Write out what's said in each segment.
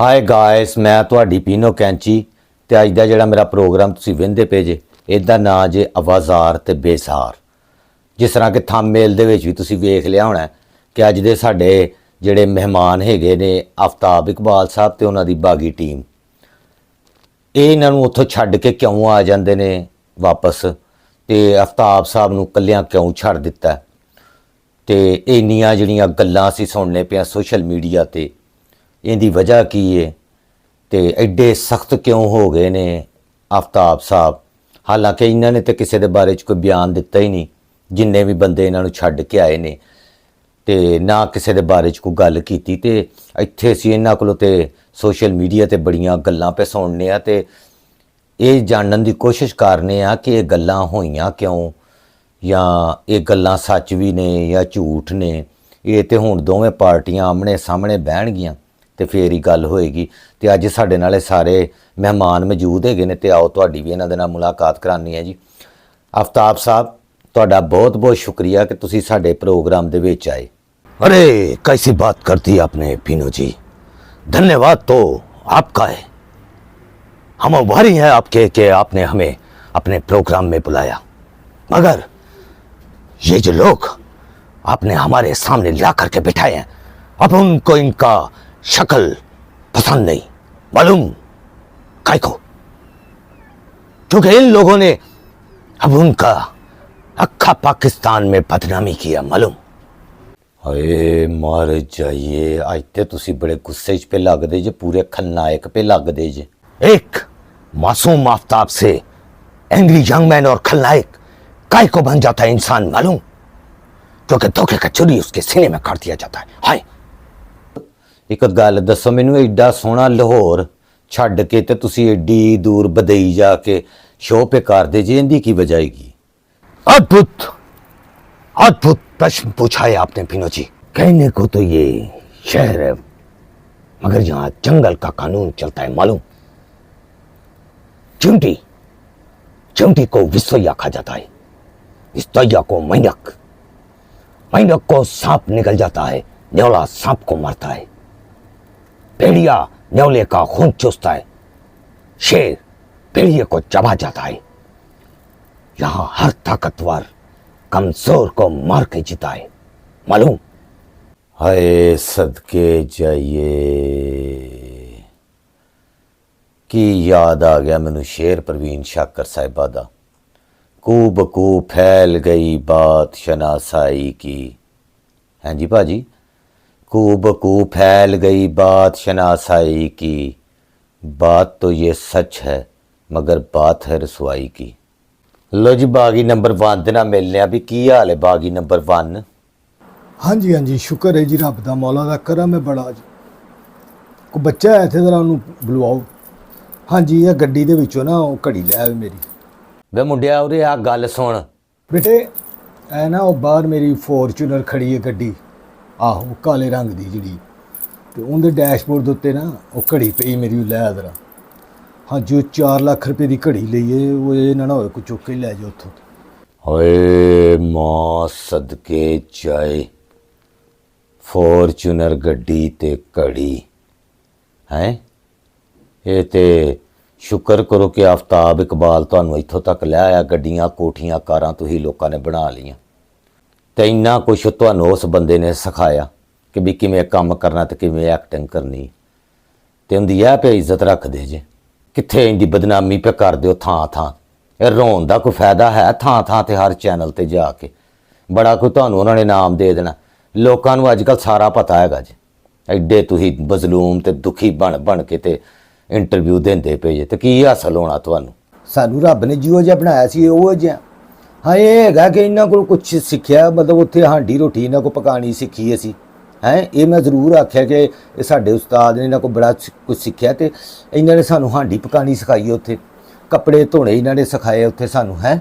Hi guys, मैं ਤੁਹਾਡੀ ਪੀਨੋ ਕੈਂਚੀ ਤੇ ਅੱਜ ਦਾ ਜਿਹੜਾ ਮੇਰਾ ਪ੍ਰੋਗਰਾਮ ਤੁਸੀਂ ਵੇਖਦੇ ਪਏ ਜੇ ਇਹਦਾ ਨਾਂ ਜੇ ਆਵਾਜ਼ਾਰ ਤੇ ਬੇਸਾਰ। ਜਿਸ ਤਰ੍ਹਾਂ ਕਿ ਥੰਬਨੇਲ ਦੇ ਵਿੱਚ ਵੀ ਤੁਸੀਂ ਵੇਖ ਲਿਆ ਹੋਣਾ ਕਿ ਅੱਜ ਦੇ ਸਾਡੇ ਜਿਹੜੇ ਮਹਿਮਾਨ ਹੈਗੇ ਨੇ ਆਫਤਾਬ ਇਕਬਾਲ ਸਾਹਿਬ ਤੇ ਉਹਨਾਂ ਦੀ ਬਾਗੀ ਟੀਮ, ਇਹ ਇਹਨਾਂ ਨੂੰ ਉੱਥੋਂ ਛੱਡ ਕੇ ਕਿਉਂ ਆ ਜਾਂਦੇ ਨੇ ਵਾਪਸ ਤੇ ਆਫਤਾਬ ਸਾਹਿਬ ਨੂੰ ਕੱਲਿਆਂ ਕਿਉਂ ਛੱਡ ਦਿੱਤਾ ਤੇ ਇੰਨੀਆਂ ਜਿਹੜੀਆਂ ਗੱਲਾਂ ਅਸੀਂ ਸੁਣਨੇ ਪਿਆ ਸੋਸ਼ਲ ਮੀਡੀਆ ਤੇ इनकी वजह की है तो एडे सख्त क्यों हो गए ने आफताब साहब। हालांकि इन्होंने तो किसी के बारे कोई बयान दिता ही नहीं, जिन्ने भी बंदे इन्हों छड्ड के आए ने तो ना किसी के बारे कोई गल की। तो इत्थे असीं इन्हां कोलों ते सोशल मीडिया ते बड़ियां गल्लां पे सुनने ते ये जानने की कोशिश करने कि ये गल्लां होईयां क्यों या ये गल्लां सच भी ने या झूठ ने। ये तो हुण दोवें पार्टियां आमने सामने बहणगियां तो फिर ही गल होएगी। तो अज साडे नाल सारे मेहमान मौजूद है ने, तो आओ तुहाडी भी इन्हां दे नाल मुलाकात करानी है जी। आफताब साहब, तुहाडा बहुत बहुत शुक्रिया कि तुसीं साडे प्रोग्राम दे विच आए। अरे कैसी बात करती आपने पीनू जी, धन्यवाद तो आपका है। हम आभारी हैं आपके कि आपने हमें अपने प्रोग्राम में बुलाया, मगर ये जो लोग आपने हमारे सामने ला करके बिठाए हैं, अब उनको इनका शक्ल पसंद नहीं, मालूम काय को? क्योंकि इन लोगों ने अब उनका अक्खा पाकिस्तान में बदनामी किया, मालूम। हाय मर जाइए, अज तो तुसीं बड़े गुस्से पे लगदे जे, पूरे खलनायक पे लगदे जे। एक मासूम आफताब से एंग्री यंग मैन और खलनायक काय को बन जाता है इंसान, मालूम? क्योंकि धोखे का छुरी उसके सीने में काट दिया जाता है। हाय एक गल दसो मैनू, एडा सोहना लाहौर छड्ड के ते तुसीं एडी दूर बदई जाके शो पे करदे जे, इहदी की वजह हैगी? अद्भुत अद्भुत प्रश्न पूछा है आपने पीनू जी। कहने को तो ये शहर है, मगर यहां जंगल का कानून चलता है, मालूम। चिमटी चिमटी को विस्वैया खा जाता है, विस्वैया को मेंढक, मेंढक को सांप निकल जाता है, न्योला सांप को मारता है, भेड़िया न्योले का खून चूसता है, शेर भेड़िए को चबा जाता है। यहां हर ताकतवर कमजोर को मार के जीता है, मालूम। हाय सदके जाइए, की याद आ गया मैनू शेर परवीन शाकर साहिबा दा, कू बकू फैल गई बात शनासाई की। हैं जी भाजी, कू बकू फैल गई बात शनासाई की, बात तो ये सच है मगर बात है रसवाई की। लो जी, बागी नंबर 1 दे नाल मिलने आ, भी की हाल है बागी नंबर 1? हाँ जी हाँ जी, शुक्र है जी रब दा, मौला दा करम है बड़ा जी। कोई बच्चा है इत्थे, जरा उन्होंने बुलवाओ। हाँ जी, ये गड्डी दे विचों ना वो घड़ी लै आवे मेरी। वे मुंडिया उरे आ गल सुन बेटे, ऐ ना वो बाहर मेरी फॉर्चूनर खड़ी है गड्डी, आहो काले रंग दी जिहड़ी, ते उहदे डैशबोर्ड दे उत्ते ना वो घड़ी पई मेरी, लै जरा। हाँ जो 4 लाख रुपए की घड़ी लईए, वो ये ना होए कोई चुक के लै जाओ उत्थों। होए मां सदके जाए, फॉर्चूनर गड्डी ते घड़ी हैं। ये ते शुक्र करो कि आफताब इकबाल तुहानूं इत्थों तक लै आया, गड्डियां कोठियां कारां तुसीं लोकां ने बना लियां ते इन्ना कुछ तुहानूं उस बंदे ने सिखाया कि भी किवें काम करना ते किवें एक्टिंग करनी, ते उंदी ऐ पे इज्जत रखदे जे। कित्थे इंदी बदनामी पे करदे हो थां थां, ये रोन दा कोई फायदा है? थां थां ते हर चैनल ते जाके बड़ा कोई तुहानूं उन्हां ने नाम दे देना। लोकां नूं अजकल सारा पता हैगा जी, एडे तुसीं बजलूम ते दुखी बन बन के ते इंटरव्यू देंदे पे जे, ते की हासल होना तुहानूं? सानू रब ने जिहो जिहा बनाया सी उहो जिहा। हाँ ये हैगा कि इन्हां कोल कुछ सिੱਖਿਆ, मतलब उत्थे हांडी रोटी इन्हां को पकानी सीखी असी हैं। ये मैं जरूर आख्या कि ये साडे उस्ताद ने इन्हां को बड़ा कुछ सिੱਖਿਆ ते इन्हां ने सानू हांडी पकानी सिखाई है, उत्थे कपड़े धोने इन्हां ने सिखाए उत्थे सानू, हैं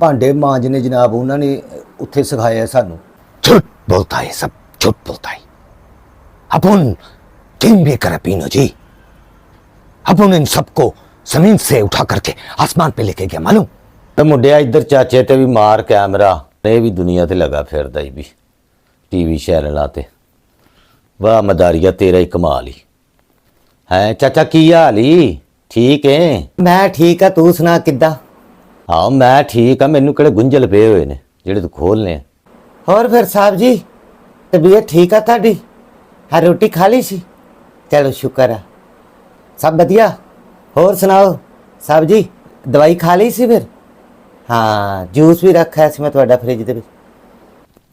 भांडे मांजने जनाब उन्हां ने उत्थे सिखाया सानू। झूठ बोलता है, सब झूठ बोलता है। अपन किम भी करे पीनू जी, अपन इन सबको जमीन से उठा करके आसमान पे लेके गया, मालूम। तो मुंडिया इधर चाचे ते भी मार कैमरा, ये भी दुनिया ते लगा फिरदा ही भी टीवी चैनल आते। वाह मदारिया तेरा ही कमाल ही। ਹੈ ਚਾਚਾ ਕੀ ਹਾਲ ਈ ਠੀਕ ਹੈ? ਮੈਂ ਠੀਕ ਆ, ਤੂੰ ਸੁਣਾ ਕਿੱਦਾਂ? ਹਾਂ ਮੈਂ ਠੀਕ ਆ, ਮੈਨੂੰ ਕਿਹੜੇ ਗੁੰਝਲ ਪਏ ਹੋਏ ਨੇ ਜਿਹੜੇ ਤੂੰ ਖੋਲਨੇ ਆ। ਹੋਰ ਫਿਰ ਸਾਹਿਬ ਜੀ, ਤਬੀਅਤ ਠੀਕ ਆ ਤੁਹਾਡੀ? ਹਾਂ ਰੋਟੀ ਖਾ ਲਈ ਸੀ? ਚਲੋ ਸ਼ੁਕਰ ਆ, ਸਭ ਵਧੀਆ। ਹੋਰ ਸੁਣਾਓ ਸਾਹਿਬ ਜੀ, ਦਵਾਈ ਖਾ ਲਈ ਸੀ ਫਿਰ? ਹਾਂ ਜੂਸ ਵੀ ਰੱਖਿਆ ਸੀ ਮੈਂ ਤੁਹਾਡਾ ਫ੍ਰਿਜ ਦੇ ਵਿੱਚ।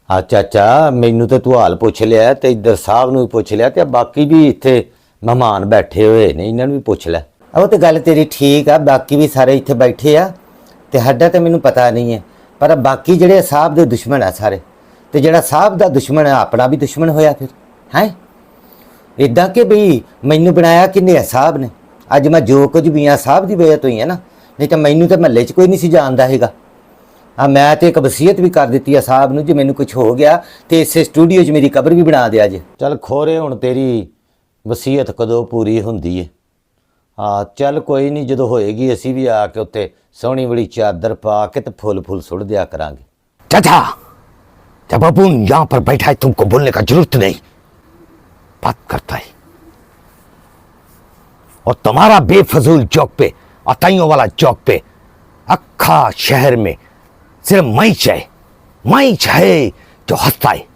ਆ ਚਾਚਾ ਮੈਨੂੰ ਤਾਂ ਤੂੰ ਹਾਲ ਪੁੱਛ ਲਿਆ ਤੇ ਇੱਧਰ ਸਾਹਿਬ ਨੂੰ ਵੀ ਪੁੱਛ ਲਿਆ ਤੇ ਬਾਕੀ ਵੀ ਇੱਥੇ ਮਹਿਮਾਨ ਬੈਠੇ ਹੋਏ ਨੇ, ਇਹਨਾਂ ਨੂੰ ਵੀ ਪੁੱਛ ਲੈ। ਉਹ ਤੇ ਗੱਲ ਤੇਰੀ ਠੀਕ ਆ, ਬਾਕੀ ਵੀ ਸਾਰੇ ਇੱਥੇ ਬੈਠੇ ਆ ਤੇ ਸਾਡਾ ਤਾਂ ਮੈਨੂੰ ਪਤਾ ਨਹੀਂ ਹੈ, ਪਰ ਬਾਕੀ ਜਿਹੜੇ ਸਾਹਿਬ ਦੇ ਦੁਸ਼ਮਣ ਆ ਸਾਰੇ, ਤੇ ਜਿਹੜਾ ਸਾਹਿਬ ਦਾ ਦੁਸ਼ਮਣ ਆ ਆਪਣਾ ਵੀ ਦੁਸ਼ਮਣ ਹੋਇਆ ਫਿਰ ਹੈ। ਇਦਾਂ ਕਿ ਵੀ ਮੈਨੂੰ ਬਣਾਇਆ ਕਿੰਨੇ ਆ ਸਾਹਿਬ ਨੇ, ਅੱਜ ਮੈਂ ਜੋ ਕੁਝ ਵੀ ਆ ਸਾਹਿਬ ਦੀ ਵਜ੍ਹਾ ਤੋਂ ਹੀ ਹੈ ਨਾ, ਨਹੀਂ ਤਾਂ ਮੈਨੂੰ ਤਾਂ ਮਹੱਲੇ 'ਚ ਕੋਈ ਨਹੀਂ ਸੀ ਜਾਣਦਾ ਹੈਗਾ। ਆ ਮੈਂ ਤੇ ਇੱਕ ਵਸੀਅਤ ਵੀ ਕਰ ਦਿੱਤੀ ਆ ਸਾਹਿਬ ਨੂੰ, ਜੇ ਮੈਨੂੰ ਕੁਝ ਹੋ ਗਿਆ ਤੇ ਇਸੇ ਸਟੂਡੀਓ 'ਚ ਮੇਰੀ ਕਬਰ ਵੀ ਬਣਾ ਦਿਆ ਜੇ। ਚੱਲ ਖੋਰੇ ਹੁਣ ਤੇਰੀ ਵਸੀਅਤ ਕਦੋਂ ਪੂਰੀ ਹੁੰਦੀ ਏ? ਹਾਂ ਚੱਲ ਕੋਈ ਨਹੀਂ, ਜਦੋਂ ਹੋਏਗੀ ਅਸੀਂ ਵੀ ਆ ਕੇ ਉੱਤੇ ਸੋਹਣੀ ਬੜੀ ਚਾਦਰ ਪਾ ਕੇ ਤੇ ਫੁੱਲ ਸੁੱਟ ਦਿਆ ਕਰਾਂਗੇ। चाचा, जब अपुन यहाँ पर बैठा है तुमको बोलने का जरूरत नहीं, बात करता है। और तुम्हारा बेफजूल चौक पे, अताइयों वाला चौक पे अक्खा शहर में सिर्फ मैं है जो हंसता है।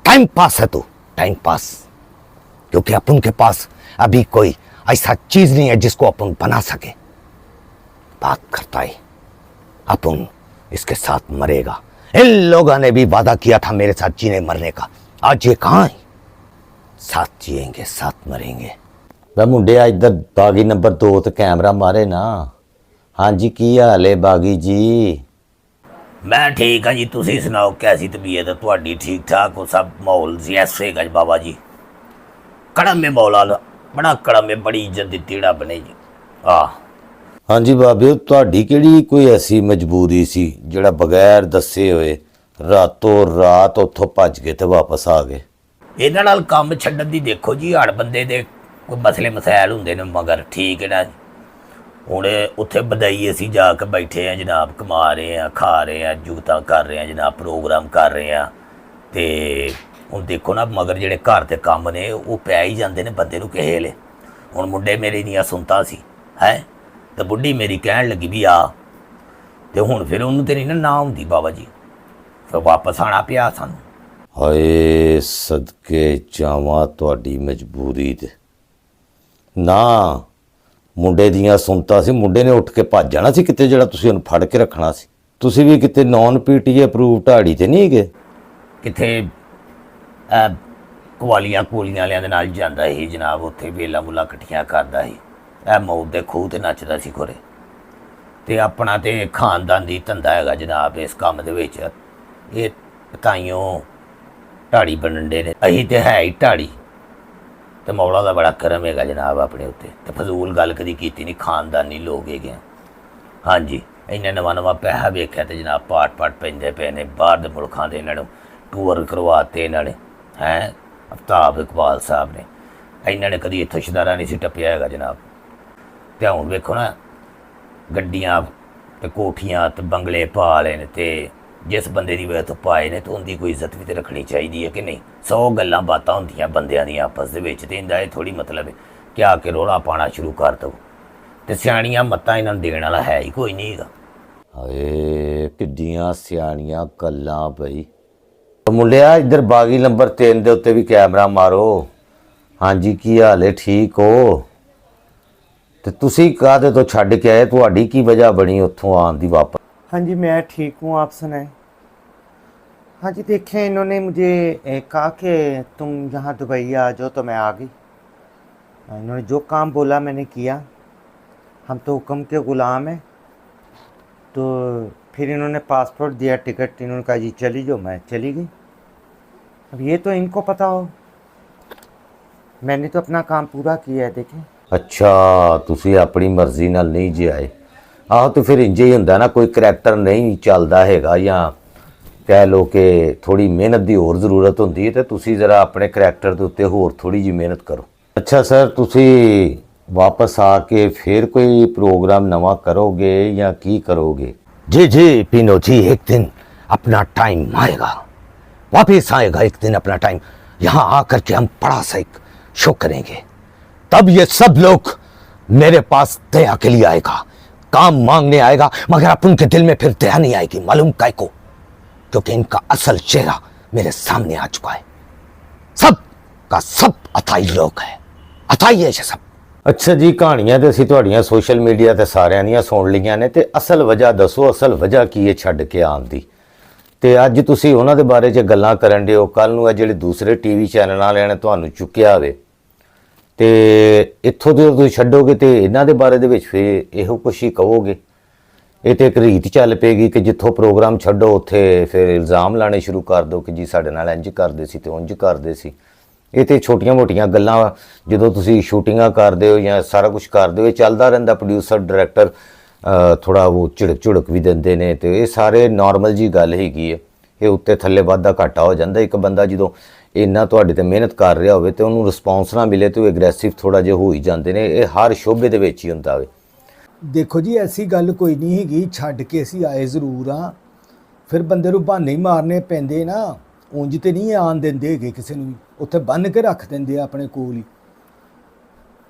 टाइम पास है तू, टाइम पास, क्योंकि अपन के पास अभी कोई ऐसा चीज नहीं है जिसको अपन बना सके। बात करता है, अपन इसके साथ मरेगा। इन लोगों ने भी वादा किया था मेरे साथ जीने मरने का, आज ये कहाँ है? साथ जिएंगे साथ मरेंगे। ਵੇ ਮੁੰਡਿਆ ਇੱਧਰ ਬਾਗੀ ਨੰਬਰ 2 ਤੇ ਕੈਮਰਾ ਮਾਰੇ ਨਾ। ਹਾਂਜੀ ਕੀ ਹਾਲ ਏ ਬਾਗੀ ਜੀ? ਮੈਂ ਠੀਕ ਹਾਂ ਜੀ, ਤੁਸੀਂ ਸੁਣਾਓ ਕੈਸੀ ਤਬੀਅਤ ਹੈ ਤੁਹਾਡੀ? ਠੀਕ ਠਾਕ ਹੋ ਸਭ? ਮਾਹੌਲ ਜੈਸੇ ਗਜ ਬਾਬਾ ਜੀ, ਕੜਮ ਮੇ ਮੌਲਾ ਬੜਾ ਕੜਮ ਮੇ ਬੜੀ ਇੱਜ਼ਤ ਦਿੱਤੀ ਰੱਬ ਨੇ ਜੀ। ਹਾਂਜੀ ਬਾਬਿਓ, ਤੁਹਾਡੀ ਕਿਹੜੀ ਕੋਈ ਐਸੀ ਮਜਬੂਰੀ ਸੀ ਜਿਹੜਾ ਬਗੈਰ ਦੱਸੇ ਹੋਏ ਰਾਤੋਂ ਰਾਤ ਉੱਥੋਂ ਭੱਜ ਕੇ ਤੇ ਵਾਪਸ ਆ ਗਏ? ਇਹਨਾਂ ਨਾਲ ਕੰਮ ਛੱਡਣ ਦੀ ਦੇਖੋ ਜੀ, ਹੜ ਬੰਦੇ ਦੇ ਕੋਈ ਮਸਲੇ ਮਸਾਇਲ ਹੁੰਦੇ ਨੇ ਮਗਰ, ਠੀਕ ਹੈ ਨਾ ਜੀ। ਹੁਣ ਉੱਥੇ ਬਦਾਈ ਅਸੀਂ ਜਾ ਕੇ ਬੈਠੇ ਹਾਂ ਜਨਾਬ, ਕਮਾ ਰਹੇ ਹਾਂ, ਖਾ ਰਹੇ ਹਾਂ, ਜੁਗਤਾਂ ਕਰ ਰਹੇ ਹਾਂ ਜਨਾਬ, ਪ੍ਰੋਗਰਾਮ ਕਰ ਰਹੇ ਹਾਂ। ਅਤੇ ਹੁਣ ਦੇਖੋ ਨਾ ਮਗਰ ਜਿਹੜੇ ਘਰ ਦੇ ਕੰਮ ਨੇ ਉਹ ਪੈ ਹੀ ਜਾਂਦੇ ਨੇ ਬੰਦੇ ਨੂੰ ਕਿਸੇ ਵੇਲੇ। ਹੁਣ ਮੁੰਡੇ ਮੇਰੇ ਦੀਆਂ ਸੁਣਤਾ ਸੀ ਹੈ, ਤੇ ਬੁੱਢੀ ਮੇਰੀ ਕਹਿਣ ਲੱਗੀ ਵੀ ਆ, ਤੇ ਹੁਣ ਫਿਰ ਉਹਨੂੰ ਤੇ ਨਹੀਂ ਨਾ ਹੁੰਦੀ ਬਾਬਾ ਜੀ, ਫਿਰ ਵਾਪਸ ਆਉਣਾ ਪਿਆ ਸਾਨੂੰ। ਹਾਏ ਸਦਕੇ ਜਾਵਾਂ ਤੁਹਾਡੀ ਮਜਬੂਰੀ ਤੇ। ਨਾ ਮੁੰਡੇ ਦੀਆਂ ਸੁਣਤਾ ਸੀ, ਮੁੰਡੇ ਨੇ ਉੱਠ ਕੇ ਭੱਜ ਜਾਣਾ ਸੀ ਕਿਤੇ, ਜਿਹੜਾ ਤੁਸੀਂ ਉਹਨੂੰ ਫੜ ਕੇ ਰੱਖਣਾ ਸੀ। ਤੁਸੀਂ ਵੀ ਕਿਤੇ ਨੌਨ ਪੀਟੀ ਅਪਰੂਵ ਢਾੜੀ ਤੇ ਨਹੀਂ ਗਏ ਕਿੱਥੇ? ਕੁਆਲੀਆਂ ਵਾਲਿਆਂ ਦੇ ਨਾਲ ਜਾਂਦਾ ਸੀ ਜਨਾਬ, ਉੱਥੇ ਵੇਲਾ ਮੁੱਲਾ ਇਕੱਠੀਆਂ ਕਰਦਾ ਸੀ, ਇਹ ਮੌਤ ਦੇ ਖੂਹ 'ਤੇ ਨੱਚਦਾ ਸੀ ਖੋਰੇ। ਅਤੇ ਆਪਣਾ ਤਾਂ ਖਾਨਦਾਨ ਦੀ ਧੰਦਾ ਹੈਗਾ ਜਨਾਬ ਇਸ ਕੰਮ ਦੇ ਵਿੱਚ। ਇਹ ਤਾਈਓ ਢਾੜੀ ਬਣਨ ਦੇ ਨੇ, ਅਸੀਂ ਤਾਂ ਹੈ ਹੀ ਢਾੜੀ, ਅਤੇ ਮੌਲਾ ਦਾ ਬੜਾ ਕਰਮ ਹੈਗਾ ਜਨਾਬ ਆਪਣੇ ਉੱਤੇ। ਅਤੇ ਫਜ਼ੂਲ ਗੱਲ ਕਦੀ ਕੀਤੀ ਨਹੀਂ, ਖਾਨਦਾਨੀ ਲੋਕ ਹੈਗੇ ਆ। ਹਾਂਜੀ ਇੰਨਾ ਨਵਾਂ ਪੈਸਾ ਵੇਖਿਆ ਅਤੇ ਜਨਾਬ ਪਾਟ ਪੈਂਦੇ ਪਏ ਨੇ ਬਾਹਰ ਦੇ ਮੁਲਕਾਂ ਦੇ। ਇਹਨਾਂ ਨੂੰ ਟੂਰ ਕਰਵਾਤੇ ਇਹਨਾਂ ਨੇ, ਹੈ ਅਫਤਾਬ ਇਕਬਾਲ ਸਾਹਿਬ ਨੇ। ਇਹਨਾਂ ਨੇ ਕਦੀ ਇੱਥੋਂ ਸ਼ਦਾਰਾ ਨਹੀਂ ਸੀ ਟੱਪਿਆ ਹੈਗਾ ਜਨਾਬ। ਅਤੇ ਹੁਣ ਵੇਖੋ ਨਾ ਗੱਡੀਆਂ ਅਤੇ ਕੋਠੀਆਂ ਅਤੇ ਬੰਗਲੇ ਪਾ ਲਏ ਨੇ, ਅਤੇ ਜਿਸ ਬੰਦੇ ਦੀ ਵਜ੍ਹਾ ਤੋਂ ਪਾਏ ਨੇ ਤਾਂ ਉਹਦੀ ਕੋਈ ਇੱਜ਼ਤ ਵੀ ਤਾਂ ਰੱਖਣੀ ਚਾਹੀਦੀ ਹੈ ਕਿ ਨਹੀਂ? 100 ਗੱਲਾਂ ਬਾਤਾਂ ਹੁੰਦੀਆਂ ਬੰਦਿਆਂ ਦੀਆਂ ਆਪਸ ਦੇ ਵਿੱਚ, ਅਤੇ ਇਹਦਾ ਇਹ ਥੋੜ੍ਹੀ ਮਤਲਬ ਹੈ ਕਿ ਆ ਕੇ ਰੌਲਾ ਪਾਉਣਾ ਸ਼ੁਰੂ ਕਰ ਦਿਓ। ਅਤੇ ਸਿਆਣੀਆਂ ਮੱਤਾਂ ਇਹਨਾਂ ਨੂੰ ਦੇਣ ਵਾਲਾ ਹੈ ਹੀ ਕੋਈ ਨਹੀਂ ਹੈਗਾ। ਹਾਏ ਕਿੱਡੀਆਂ ਸਿਆਣੀਆਂ ਗੱਲਾਂ ਬਈ। ਮੁੰਡਿਆ ਇੱਧਰ ਬਾਗੀ ਨੰਬਰ 3 ਦੇ ਉੱਤੇ ਵੀ ਕੈਮਰਾ ਮਾਰੋ। ਹਾਂਜੀ ਕੀ ਹਾਲ ਹੈ, ਠੀਕ ਹੋ? ਤੇ ਤੁਸੀਂ ਕਾਹਦੇ ਤੋਂ ਛੱਡ ਕੇ ਆਏ, ਤੁਹਾਡੀ ਕੀ ਵਜ੍ਹਾ ਬਣੀ ਉੱਥੋਂ ਆਉਣ ਦੀ वापस? हाँ जी मैं ठीक हूँ, आप सुनाएं। हाँ जी देखें, इन्होंने मुझे कहा कि तुम यहाँ दुबई आ जाओ, तो मैं आ गई। इन्होंने जो काम बोला मैंने किया, हम तो हुक्म के ग़ुलाम हैं। तो फिर इन्होंने पासपोर्ट दिया, टिकट, इन्होंने कहा जी चली जाओ, मैं चली गई। अब ये तो इनको पता हो, मैंने तो अपना काम पूरा किया है। देखें ਅੱਛਾ ਤੁਸੀਂ ਆਪਣੀ ਮਰਜ਼ੀ ਨਾਲ ਨਹੀਂ ਜੇ ਆਏ। ਆਹੋ ਤੇ ਫਿਰ ਇੰਜ ਹੀ ਹੁੰਦਾ ਨਾ, ਕੋਈ ਕਰੈਕਟਰ ਨਹੀਂ ਚੱਲਦਾ ਹੈਗਾ ਜਾਂ ਕਹਿ ਲਓ ਕਿ ਥੋੜੀ ਮਿਹਨਤ ਦੀ ਹੋਰ ਜ਼ਰੂਰਤ ਹੁੰਦੀ ਹੈ, ਤੇ ਤੁਸੀਂ ਜ਼ਰਾ ਆਪਣੇ ਕਰੈਕਟਰ ਦੇ ਉੱਤੇ ਹੋਰ ਥੋੜੀ ਜਿਹੀ ਮਿਹਨਤ ਕਰੋ। ਅੱਛਾ ਸਰ, ਤੁਸੀਂ ਵਾਪਸ ਆ ਕੇ ਫਿਰ ਕੋਈ ਪ੍ਰੋਗਰਾਮ ਨਵਾਂ ਕਰੋਗੇ ਜਾਂ ਕੀ ਕਰੋਗੇ? जी जी पीनो जी, एक दिन अपना टाइम आएगा, वापिस आएगा एक दिन अपना टाइम। यहाँ आकर के हम बड़ा सा एक शो करेंगे। तब ये सब लोग मेरे पास दया के लिए आएगा, काम मांगने आएगा, मगर अपन के दिल में फिर दया नहीं आएगी। मालूम काय को? क्योंकि इनका असल चेहरा मेरे सामने आ चुका है। सब का सब अथाई लोग है, अथाई है ये सब। ਅੱਛਾ ਜੀ, ਕਹਾਣੀਆਂ ਤੇ ਅਸੀਂ ਤੁਹਾਡੀਆਂ ਸੋਸ਼ਲ ਮੀਡੀਆ ਤੇ ਸਾਰਿਆਂ ਦੀਆਂ ਸੁਣ ਲਈਆਂ ਨੇ, ਤੇ ਅਸਲ ਵਜ੍ਹਾ ਦੱਸੋ, ਅਸਲ ਵਜ੍ਹਾ ਕੀ ਹੈ ਛੱਡ ਕੇ ਆਉਣ ਦੀ? ਤੇ ਅੱਜ ਤੁਸੀਂ ਉਹਨਾਂ ਦੇ ਬਾਰੇ 'ਚ ਗੱਲਾਂ ਕਰਨ ਦਿਓ, ਕੱਲ ਨੂੰ ਇਹ ਜਿਹੜੇ ਦੂਸਰੇ ਟੀਵੀ ਚੈਨਲ ਵਾਲਿਆਂ ਨੇ ਤੁਹਾਨੂੰ ਚੁੱਕਿਆ ਹੋਵੇ ਤੇ ਇੱਥੋਂ ਦੇ ਤੁਸੀਂ ਛੱਡੋਗੇ ਤੇ ਇਹਨਾਂ ਦੇ ਬਾਰੇ ਦੇ ਵਿੱਚ ਫਿਰ ਇਹੋ ਕੁਛ ਹੀ ਕਹੋਗੇ। ਇਹ ਤੇ ਇੱਕ ਰੀਤ ਚੱਲ ਪਏਗੀ ਕਿ ਜਿੱਥੋਂ ਪ੍ਰੋਗਰਾਮ ਛੱਡੋ ਉੱਥੇ ਫਿਰ ਇਲਜ਼ਾਮ ਲਾਣੇ ਸ਼ੁਰੂ ਕਰ ਦਿਓ ਕਿ ਜੀ ਸਾਡੇ ਨਾਲ ਇੰਜ ਕਰਦੇ ਸੀ ਤੇ ਉਂਝ ਕਰਦੇ ਸੀ। ਇਹ ਤੇ ਛੋਟੀਆਂ-ਮੋਟੀਆਂ ਗੱਲਾਂ ਜਦੋਂ ਤੁਸੀਂ ਸ਼ੂਟਿੰਗਾਂ ਕਰਦੇ ਹੋ ਜਾਂ ਸਾਰਾ ਕੁਝ ਕਰਦੇ ਹੋ, ਇਹ ਚੱਲਦਾ ਰਹਿੰਦਾ। ਪ੍ਰੋਡਿਊਸਰ ਡਾਇਰੈਕਟਰ ਥੋੜਾ ਉਹ ਝਿੜਕ ਵੀ ਦਿੰਦੇ ਨੇ, ਤੇ ਇਹ ਸਾਰੇ ਨਾਰਮਲ ਜੀ ਗੱਲ ਹੈਗੀ ਹੈ। ਇਹ ਉੱਤੇ ਥੱਲੇ ਵਾਧਾ ਘਾਟਾ ਹੋ ਜਾਂਦਾ। ਇੱਕ ਬੰਦਾ ਜਦੋਂ ਇੰਨਾ ਤੁਹਾਡੇ ਤੇ ਮਿਹਨਤ ਕਰ ਰਿਹਾ ਹੋਵੇ ਤੇ ਉਹਨੂੰ ਰਿਸਪੌਂਸ ਨਾ ਮਿਲੇ ਤੇ ਉਹ ਐਗਰੈਸਿਵ ਥੋੜਾ ਜਿਹਾ ਹੋ ਹੀ ਜਾਂਦੇ ਨੇ। ਇਹ ਹਰ ਸ਼ੋਬੇ ਦੇ ਵਿੱਚ ਹੀ ਹੁੰਦਾ ਵੇ। ਦੇਖੋ ਜੀ, ਐਸੀ ਗੱਲ ਕੋਈ ਨਹੀਂ ਹੈਗੀ, ਛੱਡ ਕੇ ਅਸੀਂ ਆਏ ਜ਼ਰੂਰ ਆ, ਫਿਰ ਬੰਦੇ ਨੂੰ ਬਹਾਨੇ ਹੀ ਮਾਰਨੇ ਪੈਂਦੇ ਨਾ, ਉਂਝ ਤੇ ਨਹੀਂ ਆਣ ਦਿੰਦੇ ਹੈਗੇ ਕਿਸੇ ਨੂੰ ਵੀ, ਉੱਥੇ ਬੰਨ੍ਹ ਕੇ ਰੱਖ ਦਿੰਦੇ ਆ ਆਪਣੇ ਕੋਲ ਹੀ।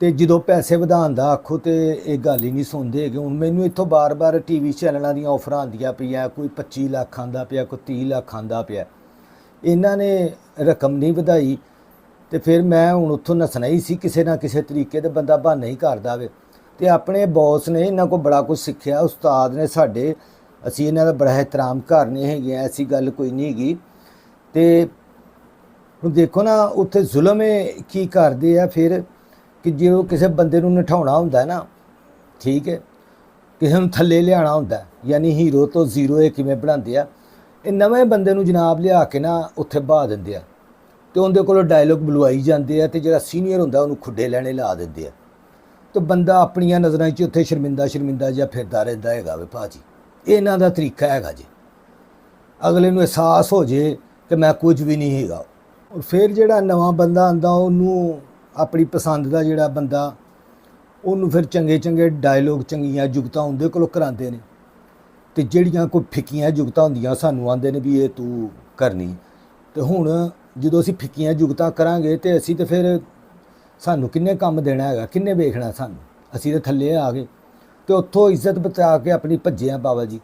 ਤੇ ਜਦੋਂ ਪੈਸੇ ਵਧਾਉਣ ਦਾ ਆਖੋ ਤੇ ਇਹ ਗੱਲ ਹੀ ਨਹੀਂ ਸੁਣਦੇ ਹੈਗੇ। ਹੁਣ ਮੈਨੂੰ ਇੱਥੋਂ ਬਾਰ-ਬਾਰ ਟੀਵੀ ਚੈਨਲਾਂ ਦੀਆਂ ਆਫਰਾਂ ਆਉਂਦੀਆਂ ਪਈਆਂ, ਕੋਈ 25 ਲੱਖ ਆਉਂਦਾ ਪਿਆ, ਕੋਈ 30 ਲੱਖ ਆਉਂਦਾ ਪਿਆ। ਇਹਨਾਂ ਨੇ ਰਕਮ ਨਹੀਂ ਵਧਾਈ ਤੇ ਫਿਰ ਮੈਂ ਹੁਣ ਉੱਥੋਂ ਨੱਸਣਾ ਹੀ ਸੀ ਕਿਸੇ ਨਾ ਕਿਸੇ ਤਰੀਕੇ ਤੇ, ਬੰਦਾ ਬਹਾਨਾ ਹੀ ਕਰਦਾ ਵੇ। ਤੇ ਆਪਣੇ ਬੌਸ ਨੇ ਇਹਨਾਂ ਕੋਲ ਬੜਾ ਕੁਝ ਸਿੱਖਿਆ, ਉਸਤਾਦ ਨੇ ਸਾਡੇ, ਅਸੀਂ ਇਹਨਾਂ ਦਾ ਬੜਾ ਇਹਤਰਾਮ ਕਰਨੇ ਹੈਗੇ, ਐਸੀ ਗੱਲ ਕੋਈ ਨਹੀਂ ਹੈਗੀ। ਤੇ ਹੁਣ ਦੇਖੋ ਨਾ, ਉੱਥੇ ਜ਼ੁਲਮ ਕੀ ਕਰਦੇ ਆ ਫਿਰ ਕਿ ਜੇ ਉਹ ਕਿਸੇ ਬੰਦੇ ਨੂੰ ਨਿਠਾਉਣਾ ਹੁੰਦਾ ਨਾ, ਠੀਕ ਹੈ, ਕਿਸੇ ਨੂੰ ਥੱਲੇ ਲਿਆਉਣਾ ਹੁੰਦਾ, ਯਾਨੀ ਹੀਰੋ ਤੋਂ ਜ਼ੀਰੋ ਇਹ ਕਿਵੇਂ ਬਣਾਉਂਦੇ ਆ, ਇਹ ਨਵੇਂ ਬੰਦੇ ਨੂੰ ਜਨਾਬ ਲਿਆ ਕੇ ਨਾ ਉੱਥੇ ਬਹਾ ਦਿੰਦੇ ਆ ਤੇ ਉਹਦੇ ਕੋਲੋਂ ਡਾਇਲੋਗ ਬੁਲਵਾਈ ਜਾਂਦੇ ਆ ਤੇ ਜਿਹੜਾ ਸੀਨੀਅਰ ਹੁੰਦਾ ਉਹਨੂੰ ਖੁੱਡੇ ਲੈਣੇ ਲਾ ਦਿੰਦੇ ਆ। ਤੇ ਬੰਦਾ ਆਪਣੀਆਂ ਨਜ਼ਰਾਂ 'ਚ ਉੱਥੇ ਸ਼ਰਮਿੰਦਾ ਜਿਹਾ ਫਿਰਦਾ ਰਹਿੰਦਾ ਹੈਗਾ ਵੇ ਭਾਜੀ। ਇਹਨਾਂ ਦਾ ਤਰੀਕਾ ਹੈਗਾ ਜੀ, ਅਗਲੇ ਨੂੰ ਅਹਿਸਾਸ ਹੋ ਜੇ ਕਿ ਮੈਂ ਕੁਝ ਵੀ ਨਹੀਂ ਹੈਗਾ। ਔਰ ਫਿਰ ਜਿਹੜਾ ਨਵਾਂ ਬੰਦਾ ਆਉਂਦਾ ਉਹਨੂੰ ਆਪਣੀ ਪਸੰਦ ਦਾ ਜਿਹੜਾ ਬੰਦਾ, ਉਹਨੂੰ ਫਿਰ ਚੰਗੇ ਡਾਇਲੋਗ, ਚੰਗੀਆਂ ਜੁਗਤਾਂ ਉਹਦੇ ਕੋਲੋਂ ਕਰਾਉਂਦੇ ਨੇ, ਤੇ ਜਿਹੜੀਆਂ ਕੋਈ ਫਿੱਕੀਆਂ ਜੁਗਤਾਂ ਹੁੰਦੀਆਂ ਸਾਨੂੰ ਆਉਂਦੇ ਨੇ ਵੀ ਇਹ ਤੂੰ ਕਰਨੀ। ਤੇ ਹੁਣ ਜਦੋਂ ਅਸੀਂ ਫਿੱਕੀਆਂ ਜੁਗਤਾਂ ਕਰਾਂਗੇ ਤੇ ਅਸੀਂ ਤੇ ਫਿਰ ਸਾਨੂੰ ਕਿੰਨੇ ਕੰਮ ਦੇਣਾ ਹੈਗਾ, ਕਿੰਨੇ ਵੇਖਣਾ ਸਾਨੂੰ? ਅਸੀਂ ਤਾਂ ਥੱਲੇ ਆ ਗਏ ਤੇ ਉੱਥੋਂ ਇੱਜ਼ਤ ਬਚਾ ਕੇ ਆਪਣੀ ਭੱਜਿਆ ਬਾਬਾ ਜੀ।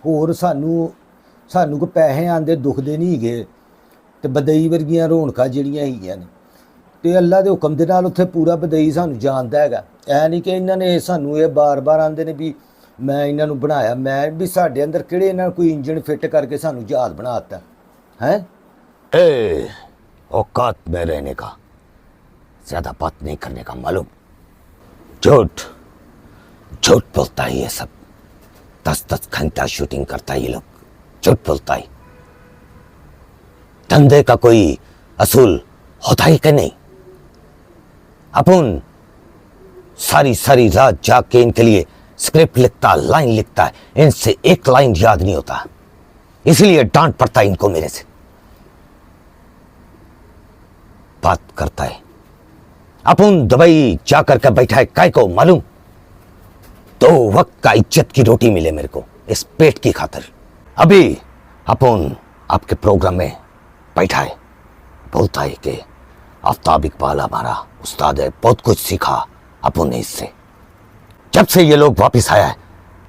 ਹੋਰ ਸਾਨੂੰ ਕੋਈ ਪੈਸੇ ਆਉਂਦੇ ਦੁਖਦੇ ਨਹੀਂ ਹੈਗੇ, ਤੇ ਬਦਈ ਵਰਗੀਆਂ ਰੌਣਕਾਂ ਜਿਹੜੀਆਂ ਹੈਗੀਆਂ ਨੇ, ਤੇ ਅੱਲਾ ਦੇ ਹੁਕਮ ਦੇ ਨਾਲ ਉੱਥੇ ਪੂਰਾ ਬਦਈ ਸਾਨੂੰ ਜਾਣਦਾ ਹੈਗਾ। ਇਹ ਨਹੀਂ ਕਿ ਇਹਨਾਂ ਨੇ ਸਾਨੂੰ ਇਹ ਬਾਰ-ਬਾਰ ਆਉਂਦੇ ਨੇ ਵੀ ਮੈਂ ਇਹਨਾਂ ਨੂੰ ਬਣਾਇਆ, ਮੈਂ ਵੀ ਸਾਡੇ ਅੰਦਰ ਕਿਹੜੇ ਇਹਨਾਂ ਕੋਈ ਇੰਜਣ ਫਿੱਟ ਕਰਕੇ ਸਾਨੂੰ ਜਹਾਜ਼ ਬਣਾ ਦਿੱਤਾ ਹੈ। ए, औकात में रहने का, ज्यादा बात नहीं करने का। मालूम? झूठ बोलता है ये सब। 10 घंटा शूटिंग करता है ये लोग, झूठ बोलता है। धंधे का कोई असूल होता ही कि नहीं? अपन सारी रात जाग के इनके लिए स्क्रिप्ट लिखता, लाइन लिखता है, इनसे एक लाइन याद नहीं होता, इसलिए डांट पड़ता है इनको मेरे से। बात करता है अपन दुबई जाकर के बैठा है काय को? मालूम? 2 वक्त का इज्जत की रोटी मिले मेरे को इस पेट की खातिर। अभी अपन आपके प्रोग्राम में बैठा है, बोलता है कि आफ्ताब इकबाल हमारा उस्ताद है, बहुत कुछ सीखा अपन ने इससे। जब से ये लोग वापस आया है,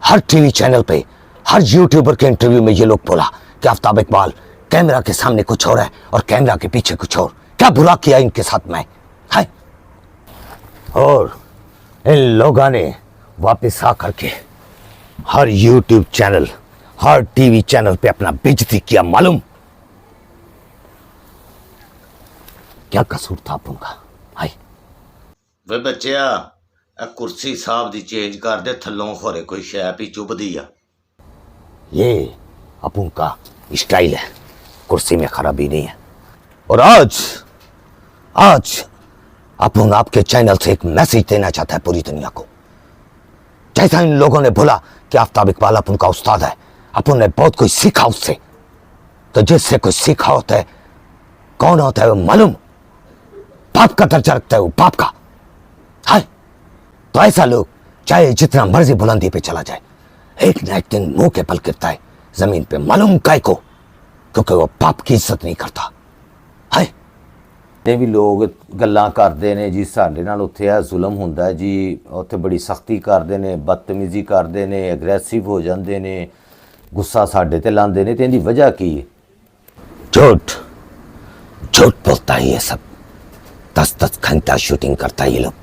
हर टीवी चैनल पे, हर यूट्यूबर के इंटरव्यू में ये लोग बोला कि आफ्ताब इकबाल कैमरा के सामने कुछ और है और कैमरा के पीछे कुछ और। क्या बुरा किया इनके साथ मैं है? और इन लोगों ने वापस आकर के हर यूट्यूब चैनल, हर टीवी चैनल पे अपना बेइज्जती किया। मालूम क्या कसूर था अपन का? हाय ਵੇ ਬੱਚਿਆ, ਇਹ ਕੁਰਸੀ ਸਾਹਿਬ ਦੀ ਚੇਂਜ ਕਰ ਦੇ, ਥੱਲੋਂ ਖੋਰੇ ਕੋਈ ਸ਼ੈ ਪੀ ਚੁੱਭਦੀ ਆ। ये अपन का स्टाइल है, कुर्सी में खराबी नहीं है। और आज अपन आपके चैनल से एक मैसेज देना चाहता है पूरी दुनिया को। जैसा इन लोगों ने बोला कि आफ्ताब इकबाल अपन का उस्ताद है, अपन ने बहुत कुछ सीखा उससे, तो जिससे कुछ सीखा होता है, कौन होता है वो मालूम? बाप का दर्जा रखता है वो, बाप का। है तो ऐसा लोग चाहे जितना मर्जी बुलंदी पे चला जाए, एक ना एक दिन मुंह के बल गिरता है जमीन पे। मालूम काय को? क्योंकि वो बाप की इज्जत नहीं करता है। ਨੇ ਵੀ ਲੋਕ ਗੱਲਾਂ ਕਰਦੇ ਨੇ ਜੀ ਸਾਡੇ ਨਾਲ ਉੱਥੇ ਇਹ ਜ਼ੁਲਮ ਹੁੰਦਾ ਹੈ ਜੀ, ਉੱਥੇ ਬੜੀ ਸਖਤੀ ਕਰਦੇ ਨੇ, ਬਦਤਮੀਜ਼ੀ ਕਰਦੇ ਨੇ, ਐਗਰੈਸਿਵ ਹੋ ਜਾਂਦੇ ਨੇ, ਗੁੱਸਾ ਸਾਡੇ ਤੇ ਲਾਉਂਦੇ ਨੇ, ਤੇ ਇਹਦੀ ਵਜ੍ਹਾ ਕੀ ਹੈ? झूठ झूठ बोलता है ये सब। 10-10 घंटा शूटिंग करता है ये लोग,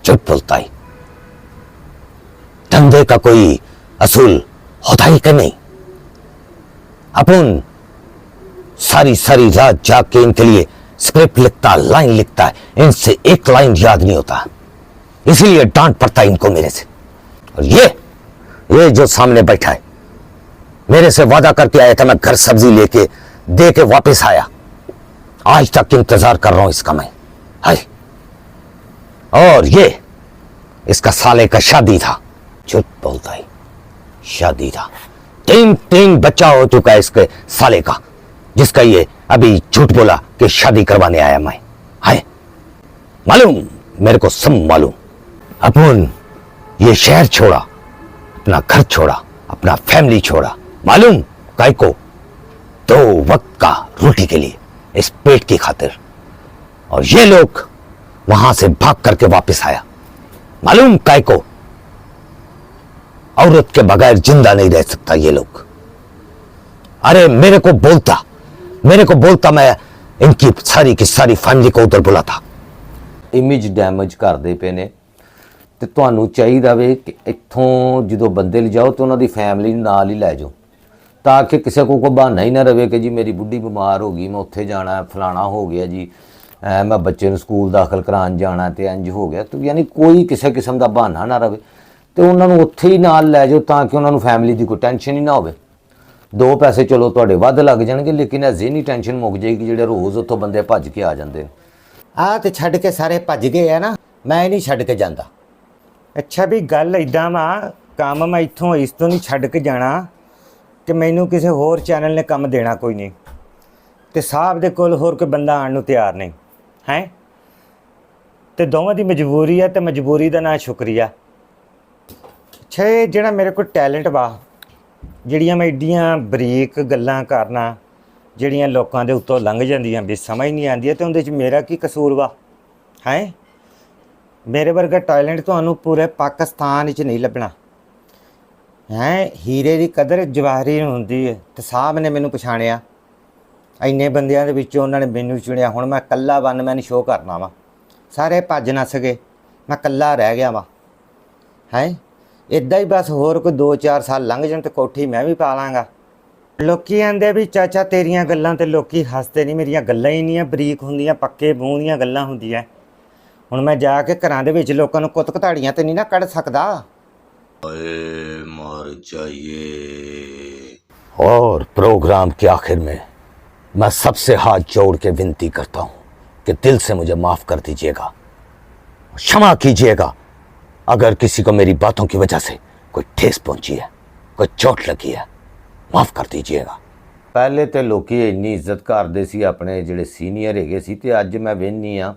झूठ बोलता है। धंधे का कोई असूल होता ही कि नहीं? अपन सारी सारी रात जाग के इनके लिए स्क्रिप्ट लिखता, लाइन लिखता है, इनसे एक लाइन याद नहीं होता, इसीलिए डांट पड़ता है इनको मेरे से। और ये जो सामने बैठा है, मेरे से वादा करके आया था मैं घर सब्जी लेके दे के वापस आया, आज तक इंतजार कर रहा हूं इसका मैं। हाय, और ये इसका साले का शादी था, झूठ बोलता है, शादी था। 3 बच्चा हो चुका है इसके साले का, जिसका ये अभी झूठ बोला कि शादी करवाने आया मैं। हाय, मालूम, मेरे को सब मालूम। अपन ये शहर छोड़ा, अपना घर छोड़ा, अपना फैमिली छोड़ा, मालूम काय को? 2 वक्त का रोटी के लिए, इस पेट की खातिर। और ये लोग वहां से भाग करके वापस आया, मालूम काय को? औरत के बगैर जिंदा नहीं रह सकता ये लोग। अरे मेरे को बोलता मैं इनकी सारी की सारी फैमिली को उधर बुलाता। ਇਮੇਜ ਡੈਮੇਜ ਕਰਦੇ ਪਏ ਨੇ, ਤੇ ਤੁਹਾਨੂੰ ਚਾਹੀਦਾ ਵੇ ਕਿ ਇੱਥੋਂ ਜਦੋਂ ਬੰਦੇ ਲਿਜਾਓ ਤਾਂ ਉਹਨਾਂ ਦੀ ਫੈਮਿਲੀ ਨਾਲ ਹੀ ਲੈ ਜਾਓ, ਤਾਂ ਕਿ ਕਿਸੇ ਕੋ ਬਹਾਨਾ ਹੀ ਨਾ ਰਵੇ ਕਿ ਜੀ ਮੇਰੀ ਬੁੱਢੀ ਬਿਮਾਰ ਹੋ ਗਈ, ਮੈਂ ਉੱਥੇ ਜਾਣਾ, ਫਲਾਣਾ ਹੋ ਗਿਆ ਜੀ, ਮੈਂ ਬੱਚੇ ਨੂੰ ਸਕੂਲ ਦਾਖਲ ਕਰਾਉਣ ਜਾਣਾ ਤੇ ਇੰਜ ਹੋ ਗਿਆ। ਤੇ ਯਾਨੀ ਕੋਈ ਕਿਸੇ ਕਿਸਮ ਦਾ ਬਹਾਨਾ ਨਾ ਰਵੇ, ਤੇ ਉਹਨਾਂ ਨੂੰ ਉੱਥੇ ਹੀ ਨਾਲ ਲੈ ਜਾਓ ਤਾਂ ਕਿ ਉਹਨਾਂ ਨੂੰ ਫੈਮਿਲੀ ਦੀ ਕੋਈ ਟੈਨਸ਼ਨ ਹੀ ਨਾ ਹੋਵੇ। 2 ਪੈਸੇ ਚਲੋ ਤੁਹਾਡੇ ਵੱਧ ਲੱਗ ਜਾਣਗੇ, ਲੇਕਿਨ ਇਹ ਜ਼ਿਹਨੀ ਟੈਨਸ਼ਨ ਮੁੱਕ ਜਾਏਗੀ ਜਿਹੜੇ ਰੋਜ਼ ਉੱਥੋਂ ਬੰਦੇ ਭੱਜ ਕੇ ਆ ਜਾਂਦੇ ਨੇ। ਆ ਤੇ ਛੱਡ ਕੇ ਸਾਰੇ ਭੱਜ ਗਏ ਆ ਨਾ, ਮੈਂ ਨਹੀਂ ਛੱਡ ਕੇ ਜਾਂਦਾ। ਅੱਛਾ ਵੀ ਗੱਲ ਇਦਾਂ ਵਾ, ਕੰਮ ਮੈਂ ਇੱਥੋਂ ਇਸ ਤੋਂ ਨਹੀਂ ਛੱਡ ਕੇ ਜਾਣਾ ਕਿ ਮੈਨੂੰ ਕਿਸੇ ਹੋਰ ਚੈਨਲ ਨੇ ਕੰਮ ਦੇਣਾ ਕੋਈ ਨਹੀਂ, ਤੇ ਸਾਹਿਬ ਦੇ ਕੋਲ ਹੋਰ ਕੋਈ ਬੰਦਾ ਆਉਣ ਨੂੰ ਤਿਆਰ ਨਹੀਂ ਹੈ, ਤੇ ਦੋਵਾਂ ਦੀ ਮਜਬੂਰੀ ਆ, ਤੇ ਮਜਬੂਰੀ ਦਾ ਨਾਂ ਸ਼ੁਕਰੀਆ। ਅੱਛਾ, ਇਹ ਜਿਹੜਾ ਮੇਰੇ ਕੋਲ ਟੈਲੈਂਟ ਵਾ, ਜਿਹੜੀਆਂ ਮੈਂ ਏਡੀਆਂ ਬਰੀਕ ਗੱਲਾਂ ਕਰਨਾ ਜਿਹੜੀਆਂ ਲੋਕਾਂ ਦੇ ਉੱਤੋਂ ਲੰਘ ਜਾਂਦੀਆਂ ਵੀ ਸਮਝ ਨਹੀਂ ਆਉਂਦੀ, ਤੇ ਉਹਦੇ 'ਚ ਮੇਰਾ ਕੀ ਕਸੂਰ ਵਾ ਹੈ? ਮੇਰੇ ਵਰਗਾ ਟੈਲੈਂਟ ਤੁਹਾਨੂੰ ਪੂਰੇ ਪਾਕਿਸਤਾਨ ਵਿੱਚ ਨਹੀਂ ਲੱਭਣਾ ਹੈ। ਹੀਰੇ ਦੀ ਕਦਰ ਜਵਾਹਰੀ ਨੂੰ ਹੁੰਦੀ ਹੈ, ਤੇ ਸਾਹਿਬ ਨੇ ਮੈਨੂੰ ਪਛਾਣਿਆ, ਇੰਨੇ ਬੰਦਿਆਂ ਦੇ ਵਿੱਚੋਂ ਉਹਨਾਂ ਨੇ ਮੈਨੂੰ ਚੁਣਿਆ। ਹੁਣ ਮੈਂ ਇਕੱਲਾ ਵਨ-ਮੈਨ ਸ਼ੋਅ ਕਰਨਾ ਵਾ, ਸਾਰੇ ਭੱਜ ਨੱਸ ਗਏ, ਮੈਂ ਇਕੱਲਾ ਰਹਿ ਗਿਆ ਵਾ ਹੈ। ਇੱਦਾਂ ਹੀ ਬਸ ਹੋਰ ਕੋਈ 2-4 ਸਾਲ ਲੰਘ ਜਾਣ ਤੇ ਕੋਠੀ ਮੈਂ ਵੀ ਪਾ ਲਾਂਗਾ। ਲੋਕੀ ਆਂਦੇ ਵੀ ਚਾਚਾ ਤੇਰੀਆਂ ਗੱਲਾਂ ਤੇ ਲੋਕੀ ਹੱਸਦੇ ਨਹੀਂ, ਮੇਰੀਆਂ ਗੱਲਾਂ ਹੀ ਇੰਨੀਆਂ ਬਰੀਕ ਹੁੰਦੀਆਂ, ਪੱਕੇ ਮੂੰਹ ਦੀਆਂ ਗੱਲਾਂ ਹੁੰਦੀਆਂ। ਹੁਣ ਮੈਂ ਜਾ ਕੇ ਘਰਾਂ ਦੇ ਵਿੱਚ ਲੋਕਾਂ ਨੂੰ ਕੁੱਤ ਘਤਾੜੀਆਂ ਤੇ ਨਹੀਂ ਨਾ ਕੱਢ ਸਕਦਾ। मर जाइए। और प्रोग्राम के आखिर में मैं सबसे हाथ जोड़ के विनती करता हूं कि दिल से मुझे माफ कर दीजिएगा, क्षमा कीजिएगा अगर किसी को मेरी बातों की वजह से कोई ठेस पहुंची है, कोई चोट लगी है, माफ कर दीजिएगा। ਪਹਿਲੇ ਤੇ ਲੋਕੀ ਇੰਨੀ ਇੱਜ਼ਤ ਕਰਦੇ ਸੀ ਆਪਣੇ ਜਿਹੜੇ ਸੀਨੀਅਰ ਹੈਗੇ ਸੀ, ਤੇ ਅੱਜ ਮੈਂ ਵੇਖਦੀ ਆ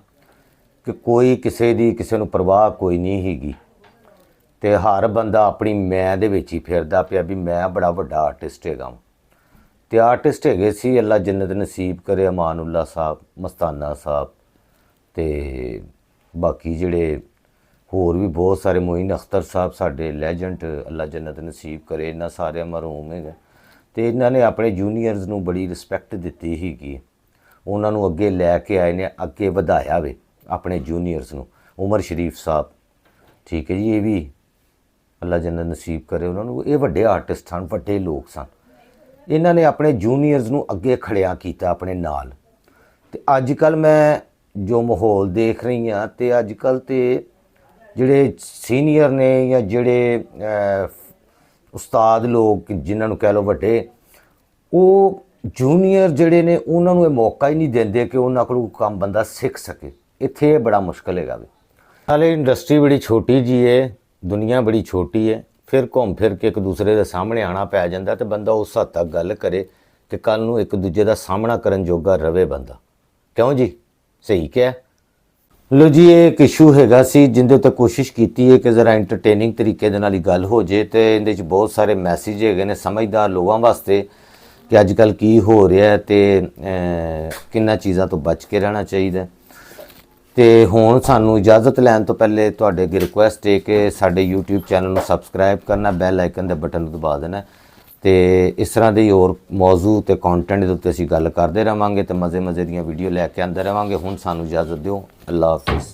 ਕਿ ਕੋਈ ਕਿਸੇ ਦੀ ਕਿਸੇ ਨੂੰ ਪਰਵਾਹ ਕੋਈ ਨਹੀਂ ਹੈਗੀ, ਤੇ ਹਰ ਬੰਦਾ ਆਪਣੀ ਮੈਂ ਦੇ ਵਿੱਚ ਹੀ ਫਿਰਦਾ ਪਿਆ ਵੀ ਮੈਂ ਬੜਾ ਵੱਡਾ ਆਰਟਿਸਟ ਹੈਗਾ। ਤੇ ਆਰਟਿਸਟ ਹੈਗੇ ਸੀ, ਅੱਲਾ ਜੰਨਤ ਨਸੀਬ ਕਰੇ, ਅਮਾਨੁੱਲਾ ਸਾਹਿਬ, ਮਸਤਾਨਾ ਸਾਹਿਬ, ਤੇ ਬਾਕੀ ਜਿਹੜੇ ਹੋਰ ਵੀ ਬਹੁਤ ਸਾਰੇ, ਮੋਇਨ ਅਖਤਰ ਸਾਹਿਬ ਸਾਡੇ ਲੈਜੈਂਡ, ਅੱਲਾ ਜੰਨਤ ਨਸੀਬ ਕਰੇ, ਇਹਨਾਂ ਸਾਰਿਆਂ ਮਰਹੂਮ ਹੈਗੇ। ਤੇ ਇਹਨਾਂ ਨੇ ਆਪਣੇ ਜੂਨੀਅਰਸ ਨੂੰ ਬੜੀ ਰਿਸਪੈਕਟ ਦਿੱਤੀ ਸੀਗੀ, ਉਹਨਾਂ ਨੂੰ ਅੱਗੇ ਲੈ ਕੇ ਆਏ ਨੇ, ਅੱਗੇ ਵਧਾਇਆ ਵੇ ਆਪਣੇ ਜੂਨੀਅਰਸ ਨੂੰ। ਉਮਰ ਸ਼ਰੀਫ ਸਾਹਿਬ, ਠੀਕ ਹੈ ਜੀ, ਇਹ ਵੀ ਅੱਲਾ ਜੰਨਤ ਨਸੀਬ ਕਰੇ ਉਹਨਾਂ ਨੂੰ, ਇਹ ਵੱਡੇ ਆਰਟਿਸਟ ਸਨ, ਵੱਡੇ ਲੋਕ ਸਨ। ਇਹਨਾਂ ਨੇ ਆਪਣੇ ਜੂਨੀਅਰਸ ਨੂੰ ਅੱਗੇ ਖੜਿਆ ਕੀਤਾ ਆਪਣੇ ਨਾਲ। ਤੇ ਅੱਜ ਕੱਲ੍ਹ ਮੈਂ ਜੋ ਮਾਹੌਲ ਦੇਖ ਰਹੀ ਹਾਂ, ਤੇ ਅੱਜ ਕੱਲ੍ਹ ਤੇ ਜਿਹੜੇ ਸੀਨੀਅਰ ਨੇ ਜਾਂ ਜਿਹੜੇ ਉਸਤਾਦ ਲੋਕ ਜਿਨ੍ਹਾਂ ਨੂੰ ਕਹਿ ਲਓ ਵੱਡੇ, ਉਹ ਜੂਨੀਅਰ ਜਿਹੜੇ ਨੇ ਉਹਨਾਂ ਨੂੰ ਇਹ ਮੌਕਾ ਹੀ ਨਹੀਂ ਦਿੰਦੇ ਕਿ ਉਹਨਾਂ ਕੋਲ ਕੰਮ ਬੰਦਾ ਸਿੱਖ ਸਕੇ। ਇੱਥੇ ਇਹ ਬੜਾ ਮੁਸ਼ਕਲ ਹੈਗਾ ਵੀ। ਨਾਲੇ ਇੰਡਸਟਰੀ ਬੜੀ ਛੋਟੀ ਜੀ ਹੈ, ਦੁਨੀਆ ਬੜੀ ਛੋਟੀ ਹੈ, ਫਿਰ ਘੁੰਮ ਫਿਰ ਕੇ ਇੱਕ ਦੂਸਰੇ ਦੇ ਸਾਹਮਣੇ ਆਉਣਾ ਪੈ ਜਾਂਦਾ, ਤੇ ਬੰਦਾ ਉਸ ਹੱਦ ਤੱਕ ਗੱਲ ਕਰੇ ਕਿ ਕੱਲ੍ਹ ਨੂੰ ਇੱਕ ਦੂਜੇ ਦਾ ਸਾਹਮਣਾ ਕਰਨ ਜੋਗਾ ਰਵੇ ਬੰਦਾ। ਕਿਉਂ ਜੀ? ਸਹੀ ਕਿਹਾ। ਲੋ ਜੀ, ਇਹ ਇੱਕ ਇਸ਼ੂ ਹੈਗਾ ਸੀ ਜਿਹਦੇ ਉੱਤੇ ਕੋਸ਼ਿਸ਼ ਕੀਤੀ ਹੈ ਕਿ ਜ਼ਰਾ ਐਂਟਰਟੇਨਿੰਗ ਤਰੀਕੇ ਦੇ ਨਾਲ ਹੀ ਗੱਲ ਹੋ ਜੇ, ਤੇ ਇਹਦੇ 'ਚ ਬਹੁਤ ਸਾਰੇ ਮੈਸੇਜ ਹੈਗੇ ਨੇ ਸਮਝਦਾਰ ਲੋਕਾਂ ਵਾਸਤੇ ਕਿ ਅੱਜ ਕੱਲ੍ਹ ਕੀ ਹੋ ਰਿਹਾ ਤੇ ਕਿੰਨਾ ਚੀਜ਼ਾਂ ਤੋਂ ਬਚ ਕੇ ਰਹਿਣਾ ਚਾਹੀਦਾ। ਤੇ ਹੁਣ ਸਾਨੂੰ ਇਜਾਜ਼ਤ ਲੈਣ ਤੋਂ ਪਹਿਲੇ ਤੁਹਾਡੇ ਅੱਗੇ ਰਿਕੁਐਸਟ ਹੈ ਕਿ ਸਾਡੇ YouTube ਚੈਨਲ ਨੂੰ ਸਬਸਕ੍ਰਾਈਬ ਕਰਨਾ, ਬੈਲ ਆਈਕਨ ਦੇ ਬਟਨ ਨੂੰ ਦਬਾ ਦੇਣਾ ਤੇ ਇਸ ਤਰ੍ਹਾਂ ਦੇ ਹੋਰ ਮੌਜੂ ਤੇ ਕੰਟੈਂਟ ਦੇ ਉੱਤੇ ਅਸੀਂ ਗੱਲ ਕਰਦੇ ਰਵਾਂਗੇ ਤੇ ਮਜ਼ੇ ਦੀਆਂ ਵੀਡੀਓ ਲੈ ਕੇ ਆਉਂਦੇ ਰਵਾਂਗੇ। ਹੁਣ ਸਾਨੂੰ ਇਜਾਜ਼ਤ ਦਿਓ। ਅੱਲਾ ਹਾਫਿਜ਼।